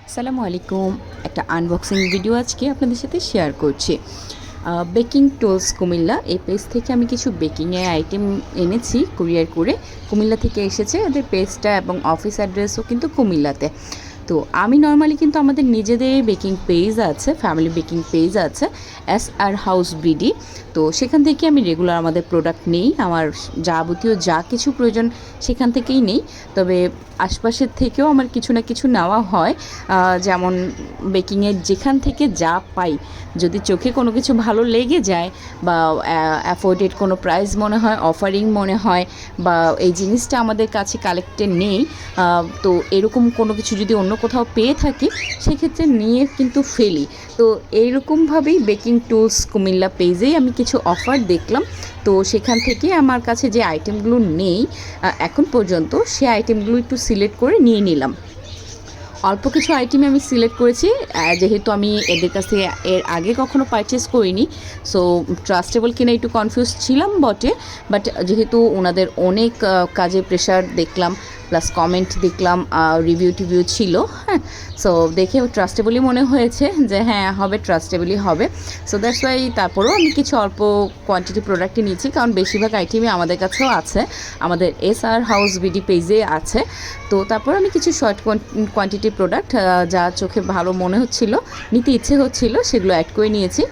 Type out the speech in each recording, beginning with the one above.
আসসালামু আলাইকুম। একটা আনবক্সিং ভিডিও আজকে আপনাদের সাথে শেয়ার করছি। বেকিং টুলস কুমিল্লা এই পেজ থেকে আমি কিছু বেকিংয়ের আইটেম এনেছি কুরিয়ার করে। কুমিল্লা থেকে এসেছে, ওদের পেজটা এবং অফিস অ্যাড্রেসও কিন্তু কুমিল্লাতে। তো আমি নর্মালি কিন্তু আমাদের নিজেদের বেকিং পেজ আছে, ফ্যামিলি বেকিং পেজ আছে SR হাউস বিডি। তো সেখান থেকে আমি রেগুলার আমাদের প্রোডাক্ট নেই, আমার যাবতীয় যা কিছু প্রয়োজন সেখান থেকেই নেই। তবে আশপাশের থেকেও আমার কিছু না কিছু নেওয়া হয়, যেমন বেকিংয়ের যেখান থেকে যা পাই, যদি চোখে কোনো কিছু ভালো লেগে যায় বা অ্যাফোর্ডেড কোনো প্রাইস মনে হয়, অফারিং মনে হয়, বা এই জিনিসটা আমাদের কাছে কালেক্টে নেই, তো এরকম কোনো কিছু যদি অন্য কোথাও পেয়ে থাকি সেক্ষেত্রে নিয়ে কিন্তু ফেলি। তো এইরকমভাবেই বেকিং টুলস কুমিল্লা পেজেই আমি কিছু অফার দেখলাম। তো সেখান থেকে আমার কাছে যে আইটেমগুলো নেই এখন পর্যন্ত, সে আইটেমগুলো একটু সিলেক্ট করে নিয়ে নিলাম। অল্প কিছু আইটেমই আমি সিলেক্ট করেছি, যেহেতু আমি এদের কাছ থেকে এর আগে কখনো পারচেস করিনি। সো ট্রাস্টেবল কিনা একটু কনফিউজ ছিলাম বটে, বাট যেহেতু ওনাদের অনেক কাজে প্রেশার দেখলাম, প্লাস কমেন্ট দেখলাম, রিভিউ ছিল, হ্যাঁ, সো দেখে ট্রাস্টেবলই মনে হয়েছে যে হ্যাঁ হবে, ট্রাস্টেবলই হবে। সো দ্যাটস ওয়াই তারপরেও আমি কিছু অল্প কোয়ান্টিটি প্রোডাক্টই নিয়েছি, কারণ বেশিরভাগ আইটেমই আমাদের কাছেও আছে, আমাদের SR হাউস বিডি পেজে আছে। তো তারপর আমি কিছু শর্ট কোয়ান্টিটি প্রোডাক্ট যা চোখে ভালো মনে হচ্ছিল, নিতে ইচ্ছে হচ্ছিল, সেগুলো অ্যাড করে নিয়েছি।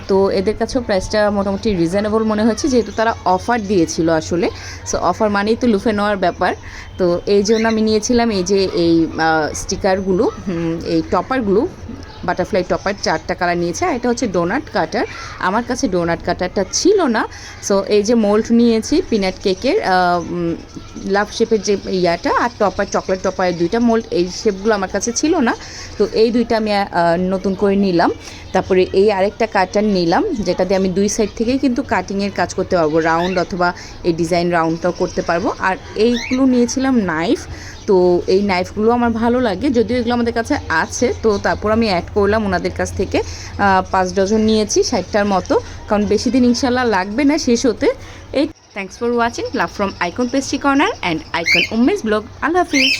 তো এদের কাছেও প্রাইসটা মোটামুটি রিজনেবল মনে হচ্ছে, যেহেতু তারা অফার দিয়েছিল আসলে। সো অফার মানেই তো লুফে নেওয়ার ব্যাপার। তো এই জন্য আমি নিয়েছিলাম এই যে এই স্টিকারগুলো, এই টপারগুলো, বাটারফ্লাই টপার 4টা কালার নিয়েছে। আর এটা হচ্ছে ডোনাট কাটার, আমার কাছে ডোনাট কাটারটা ছিল না। সো এই যে মোল্ড নিয়েছি পিনাট কেকের লাভ শেপের যে ইয়াটা, আর টপার চকলেট টপারের 2টা মোল্ড, এই শেপগুলো আমার কাছে ছিল না। তো এই 2টা আমি নতুন করে নিলাম। তারপরে এই আরেকটা কাটার নিলাম, যেটা দিয়ে আমি 2 সাইড থেকেই কিন্তু কাটিংয়ের কাজ করতে পারবো, রাউন্ড অথবা এই ডিজাইন রাউন্ডটাও করতে পারবো। আর এইগুলো নিয়েছিলাম নাইফ। তো এই নাইফগুলো আমার ভালো লাগে, যদিও এগুলো আমাদের কাছে আছে। তো তারপর আমি অ্যাড করলাম ওনাদের কাছ থেকে 5 ডজন নিয়েছি, 60টার মতো, কারণ বেশি দিন ইনশাল্লাহ লাগবে না শেষ হতে। এই thanks for watching, love from icon pastry corner and icon উম্মেস ব্লগ। আল্লাহ হাফিজ।